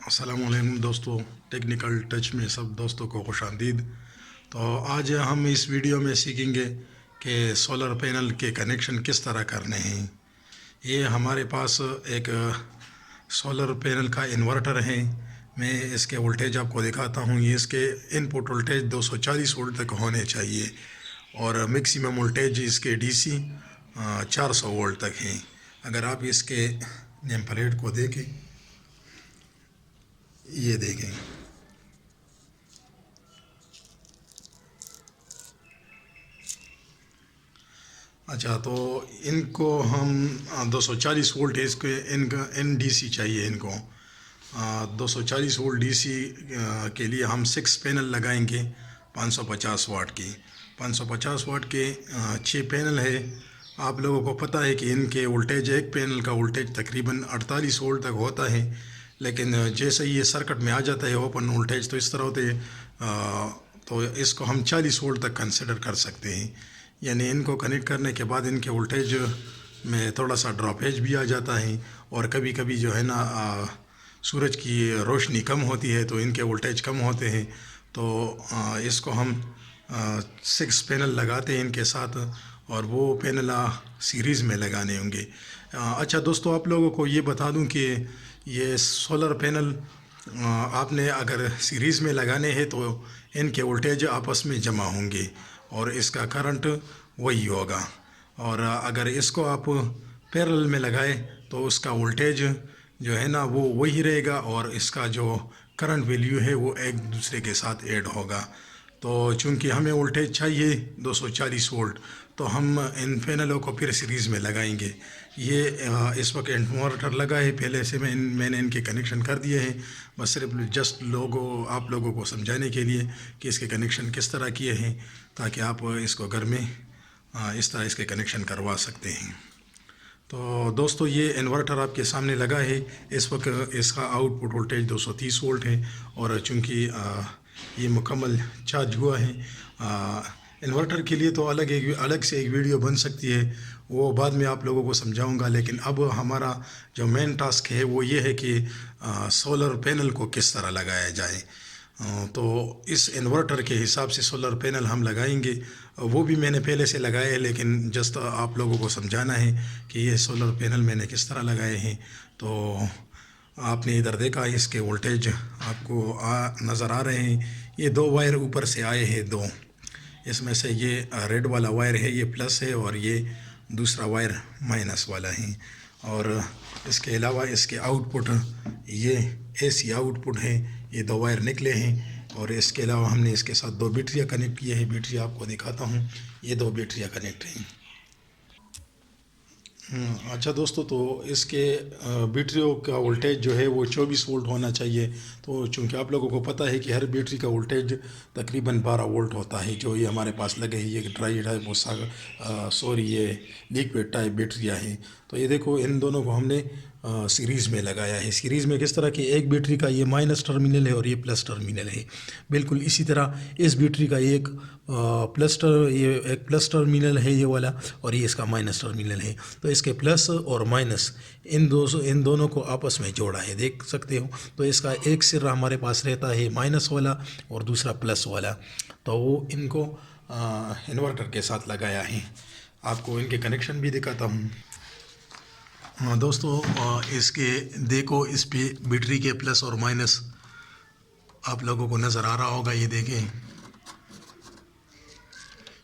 अस्सलामुअलैकुम दोस्तों, technical touch में सब दोस्तों को खुशामदीद। तो आज हम इस वीडियो में सीखेंगे कि सोलर पैनल के कनेक्शन किस तरह करने हैं। ये हमारे पास एक सोलर पैनल का इन्वर्टर है। मैं इसके वोल्टेज आपको दिखाता हूँ। ये इसके इनपुट वोल्टेज 240 वोल्ट तक होने चाहिए और मैक्सिमम वोल्टेज इसके डीसी 400 वोल्ट तक हैं। अगर आप इसके नेम प्लेट को देखें, ये देखें, अच्छा तो इनको हम 240 वोल्ट है, इसके इनका NDC चाहिए इनको। 240 वोल्ट DC के लिए हम 6 पैनल लगाएंगे 550 वाट की। 550 वाट के 6 पैनल है। आप लोगों को पता है कि इनके वोल्टेज, एक पैनल का वोल्टेज तकरीबन 48 वोल्ट तक होता है, लेकिन जैसे ही ये सर्किट में आ जाता है ओपन वोल्टेज तो इस तरह होते हैं, तो इसको हम 40 वोल्ट तक कंसिडर कर सकते हैं। यानी इनको कनेक्ट करने के बाद इनके वोल्टेज में थोड़ा सा ड्रॉपेज भी आ जाता है और कभी कभी जो है ना सूरज की रोशनी कम होती है तो इनके वोल्टेज कम होते हैं। तो इसको हम 6 पैनल लगाते हैं इनके साथ, और वो पैनल सीरीज़ में लगाने होंगे। अच्छा दोस्तों, आप लोगों को ये बता दूं कि ये सोलर पैनल आपने अगर सीरीज़ में लगाने हैं तो इनके वोल्टेज आपस में जमा होंगे और इसका करंट वही होगा। और अगर इसको आप पैरेलल में लगाए तो उसका वोल्टेज जो है ना वो वही रहेगा और इसका जो करंट वैल्यू है वो एक दूसरे के साथ ऐड होगा। तो चूंकि हमें वोल्टेज चाहिए 240 वोल्ट, तो हम इन पैनलों को फिर सीरीज़ में लगाएंगे। ये इस वक्त इन्वर्टर लगा है, पहले से मैंने इनके कनेक्शन कर दिए हैं, बस सिर्फ जस्ट आप लोगों को समझाने के लिए कि इसके कनेक्शन किस तरह किए हैं, ताकि आप इसको घर में इस तरह इसके कनेक्शन करवा सकते हैं। तो दोस्तों, ये इन्वर्टर आपके सामने लगा है। इस वक्त इसका आउटपुट वोल्टेज 230 वोल्ट है और चूँकि ये मुकम्मल चार्ज हुआ है। इन्वर्टर के लिए तो अलग से एक वीडियो बन सकती है, वो बाद में आप लोगों को समझाऊंगा। लेकिन अब हमारा जो मेन टास्क है वो ये है कि सोलर पैनल को किस तरह लगाया जाए। तो इस इन्वर्टर के हिसाब से सोलर पैनल हम लगाएंगे। वो भी मैंने पहले से लगाए हैं, लेकिन जस्ट आप लोगों को समझाना है कि ये सोलर पैनल मैंने किस तरह लगाए हैं। तो आपने इधर देखा, इसके वोल्टेज आपको नज़र आ रहे हैं। ये 2 वायर ऊपर से आए हैं, 2। इसमें से ये रेड वाला वायर है, ये प्लस है, और ये दूसरा वायर माइनस वाला है। और इसके अलावा इसके आउटपुट ये AC आउटपुट है, ये 2 वायर निकले हैं। और इसके अलावा हमने इसके साथ 2 बैटरियाँ कनेक्ट किए हैं। बैटरी आपको दिखाता हूँ, ये 2 बैटरियाँ कनेक्ट हैं। अच्छा दोस्तों, तो इसके बैटरियों का वोल्टेज जो है वो 24 वोल्ट होना चाहिए। तो चूँकि आप लोगों को पता है कि हर बैटरी का वोल्टेज तकरीबन 12 वोल्ट होता है। जो ये हमारे पास लगे हैं, ये ड्राई टाइप और ये लिक्विड टाइप बैटरियाँ हैं। तो ये देखो, इन दोनों को हमने सीरीज़ में लगाया है। सीरीज़ में किस तरह कि एक बैटरी का ये माइनस टर्मिनल है और ये प्लस टर्मिनल है। बिल्कुल इसी तरह इस बैटरी का ये एक प्लस टर्मिनल है ये वाला, और ये इसका माइनस टर्मिनल है। तो इसके प्लस और माइनस इन दोनों को आपस में जोड़ा है, देख सकते हो। तो इसका एक सिरा हमारे पास रहता है माइनस वाला और दूसरा प्लस वाला। तो वो इनको इन्वर्टर के साथ लगाया है। आपको इनके कनेक्शन भी दिखाता हूँ। हाँ दोस्तों, इसके देखो, इस पे बैटरी के प्लस और माइनस आप लोगों को नज़र आ रहा होगा। ये देखें,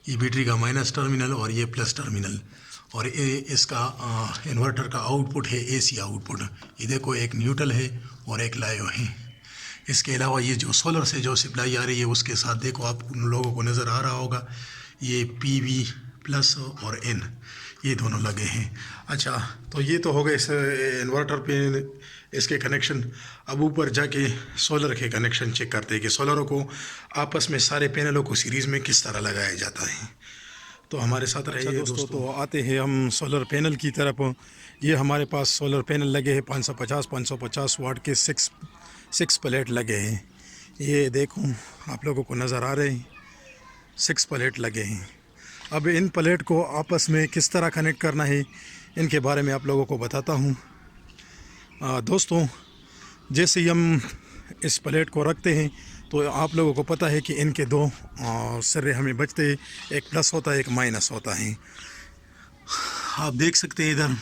ये बैटरी का माइनस टर्मिनल और ये प्लस टर्मिनल, और ये इसका इन्वर्टर का आउटपुट है AC आउटपुट। ये देखो, एक न्यूट्रल है और एक लाइव है। इसके अलावा ये जो सोलर से जो सप्लाई आ रही है उसके साथ देखो, आप उन लोगों को नज़र आ रहा होगा, ये PV प्लस और N, ये दोनों लगे हैं। अच्छा, तो ये तो हो गए इस इन्वर्टर पे इसके कनेक्शन। अब ऊपर जाके सोलर के कनेक्शन चेक करते हैं कि सोलरों को आपस में सारे पैनलों को सीरीज़ में किस तरह लगाया जाता है। तो हमारे साथ रहिए दोस्तों। तो आते हैं हम सोलर पैनल की तरफ। ये हमारे पास सोलर पैनल लगे हैं 550 वाट के 6 प्लेट लगे हैं। ये देखो, आप लोगों को नज़र आ रहे हैं, 6 प्लेट लगे हैं। अब इन प्लेट को आपस में किस तरह कनेक्ट करना है, इनके बारे में आप लोगों को बताता हूँ। दोस्तों, जैसे ही हम इस प्लेट को रखते हैं तो आप लोगों को पता है कि इनके दो सिरे हमें बचते हैं, एक प्लस होता है एक माइनस होता है। आप देख सकते हैं इधर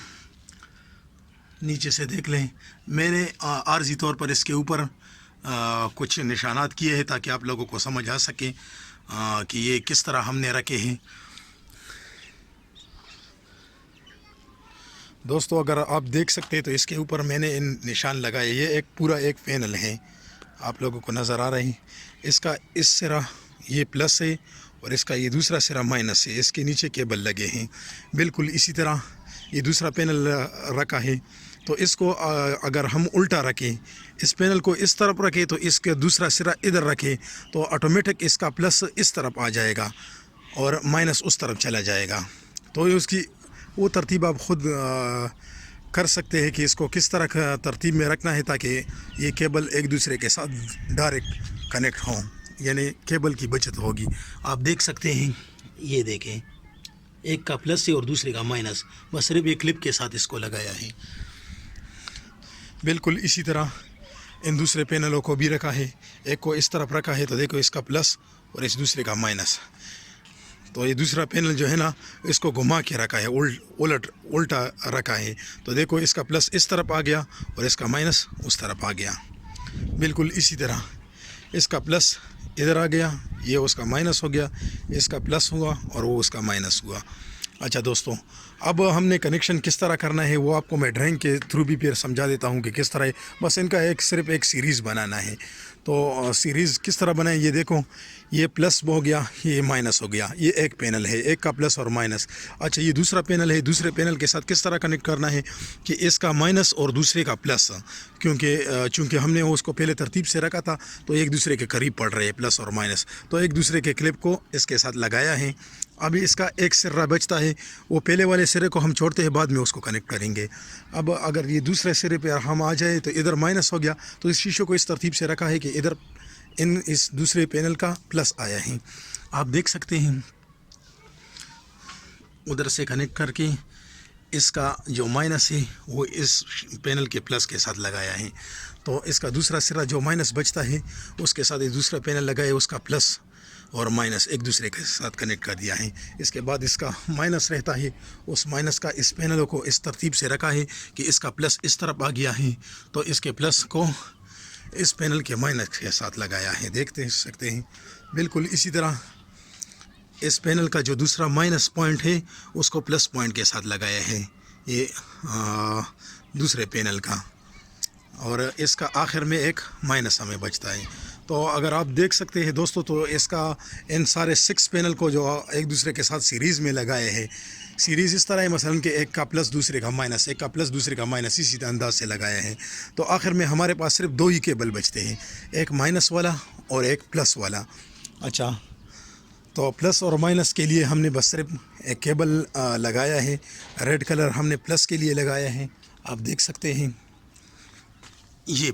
नीचे से देख लें, मैंने आर्जी तौर पर इसके ऊपर कुछ निशानात किए हैं ताकि आप लोगों को समझ आ सके कि ये किस तरह हमने रखे हैं। दोस्तों अगर आप देख सकते हैं तो इसके ऊपर मैंने इन निशान लगाए, ये एक पूरा एक पैनल है, आप लोगों को नज़र आ रहा है। इसका इस सिरा ये प्लस है और इसका ये दूसरा सिरा माइनस है, इसके नीचे केबल लगे हैं। बिल्कुल इसी तरह ये दूसरा पैनल रखा है, तो इसको अगर हम उल्टा रखें, इस पैनल को इस तरफ रखें तो इसका दूसरा सिरा इधर रखें तो ऑटोमेटिक इसका प्लस इस तरफ आ जाएगा और माइनस उस तरफ चला जाएगा। तो ये उसकी वो तरतीब आप ख़ुद कर सकते हैं कि इसको किस तरह तरतीब में रखना है ताकि ये केबल एक दूसरे के साथ डायरेक्ट कनेक्ट हों, यानी केबल की बचत होगी। आप देख सकते हैं, ये देखें, एक का प्लस है और दूसरे का माइनस, बस सिर्फ एक क्लिप के साथ इसको लगाया है। बिल्कुल इसी तरह इन दूसरे पैनलों को भी रखा है, एक को इस तरफ रखा है तो देखो इसका प्लस और इस दूसरे का माइनस। तो ये दूसरा पैनल जो है ना, इसको घुमा के रखा है, उल्टा रखा है, तो देखो इसका प्लस इस तरफ आ गया और इसका माइनस उस तरफ आ गया। बिल्कुल इसी तरह इसका प्लस इधर आ गया, ये उसका माइनस हो गया, इसका प्लस हुआ और वो उसका माइनस हुआ। अच्छा दोस्तों, अब हमने कनेक्शन किस तरह करना है वो आपको मैं ड्राइंग के थ्रू भी फिर समझा देता हूँ कि किस तरह है। बस इनका सिर्फ एक सीरीज़ बनाना है। तो सीरीज़ किस तरह बनाएं, ये देखो, ये प्लस हो गया, ये माइनस हो गया, ये एक पैनल है, एक का प्लस और माइनस। अच्छा, ये दूसरा पैनल है, दूसरे पैनल के साथ किस तरह कनेक्ट करना है कि इसका माइनस और दूसरे का प्लस, क्योंकि चूँकि हमने उसको पहले तरतीब से रखा था तो एक दूसरे के करीब पड़ रहे हैं प्लस और माइनस, तो एक दूसरे के क्लिप को इसके साथ लगाया है। अभी इसका एक सिरा बचता है, वो पहले वाले सिरे को हम छोड़ते हैं, बाद में उसको कनेक्ट करेंगे। अब अगर ये दूसरे सिरे पे हम आ जाए तो इधर माइनस हो गया, तो इस शीशे को इस तरतीब से रखा है कि इधर इस दूसरे पैनल का प्लस आया है। आप देख सकते हैं उधर से कनेक्ट करके इसका जो माइनस है वो इस पैनल के प्लस के साथ लगाया है, तो इसका दूसरा सिरा जो माइनस बचता है उसके साथ ये दूसरा पैनल लगाया, उसका प्लस और माइनस एक दूसरे के साथ कनेक्ट कर दिया है। इसके बाद इसका माइनस रहता है, उस माइनस का इस पैनलों को इस तरतीब से रखा है कि इसका प्लस इस तरफ आ गया है, तो इसके प्लस को इस पैनल के माइनस के साथ लगाया है, देखते सकते हैं। बिल्कुल इसी तरह इस पैनल का जो दूसरा माइनस पॉइंट है उसको प्लस पॉइंट के साथ लगाया है, ये दूसरे पैनल का, और इसका आखिर में एक माइनस हमें बचता है। तो अगर आप देख सकते हैं दोस्तों, तो इसका इन सारे 6 पैनल को जो एक दूसरे के साथ सीरीज़ में लगाए हैं, सीरीज़ इस तरह है मसलन कि एक का प्लस दूसरे का माइनस, एक का प्लस दूसरे का माइनस, इसी अंदाज से लगाया है। तो आखिर में हमारे पास सिर्फ 2 ही केबल बचते हैं, एक माइनस वाला और एक प्लस वाला। अच्छा, तो प्लस और माइनस के लिए हमने बस सिर्फ एक केबल लगाया है, रेड कलर हमने प्लस के लिए लगाया है। आप देख सकते हैं ये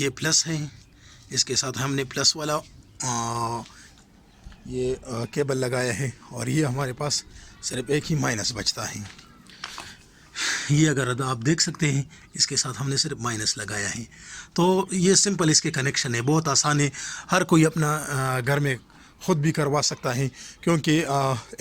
प्लस है, इसके साथ हमने प्लस वाला ये केबल लगाया है, और ये हमारे पास सिर्फ एक ही माइनस बचता है। ये अगर आप देख सकते हैं इसके साथ हमने सिर्फ माइनस लगाया है। तो ये सिंपल इसके कनेक्शन है, बहुत आसान है, हर कोई अपना घर में ख़ुद भी करवा सकता है, क्योंकि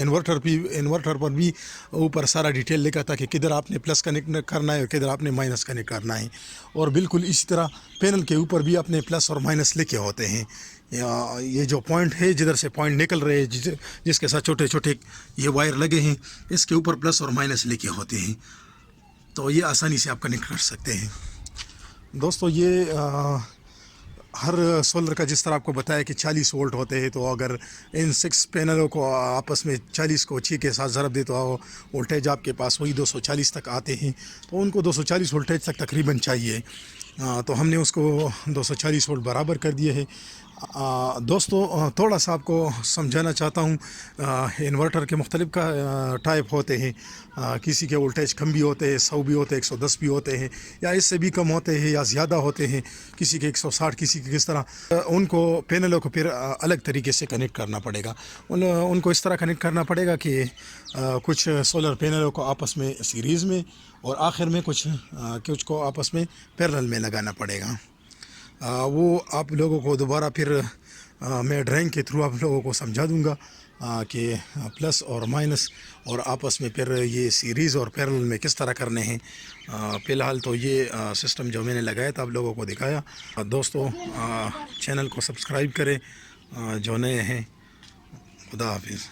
इन्वर्टर पर भी ऊपर सारा डिटेल लिखा था कि किधर आपने प्लस कनेक्ट करना है और किधर आपने माइनस कनेक्ट करना है। और बिल्कुल इसी तरह पैनल के ऊपर भी अपने प्लस और माइनस लिखे होते हैं। ये जो पॉइंट है, जिधर से पॉइंट निकल रहे हैं, जिसके साथ छोटे छोटे ये वायर लगे हैं, इसके ऊपर प्लस और माइनस लिखे होते हैं, तो ये आसानी से आप कनेक्ट कर सकते हैं। दोस्तों, ये हर सोलर का जिस तरह आपको बताया कि 40 वोल्ट होते हैं, तो अगर इन 6 पैनलों को आपस में 40 को 6 के साथ ज़रब दे तो वोल्टेज आपके पास वही 240 तक आते हैं। तो उनको 240 वोल्टेज तक तकरीबन चाहिए, तो हमने उसको 240 वोल्ट बराबर कर दिए हैं। दोस्तों थोड़ा सा आपको समझाना चाहता हूँ। इन्वर्टर के मुख्तलिफ का टाइप होते हैं। किसी के वोल्टेज कम भी होते हैं, 100 भी होते हैं, 110 भी होते हैं, या इससे भी कम होते हैं या ज़्यादा होते हैं। किसी के 160, किसी के किस तरह। उनको पैनलों को फिर अलग तरीके से कनेक्ट करना पड़ेगा। उनको इस तरह कनेक्ट करना पड़ेगा कि कुछ सोलर पैनलों को आपस में सीरीज़ में और आखिर में कुछ को आपस में पैरेलल में लगाना पड़ेगा। वो आप लोगों को दोबारा फिर मैं ड्राइंग के थ्रू आप लोगों को समझा दूंगा कि प्लस और माइनस और आपस में फिर ये सीरीज़ और पैरेलल में किस तरह करने हैं। फ़िलहाल तो ये सिस्टम जो मैंने लगाया था आप लोगों को दिखाया। दोस्तों चैनल को सब्सक्राइब करें जो नए हैं। खुदा हाफिज़।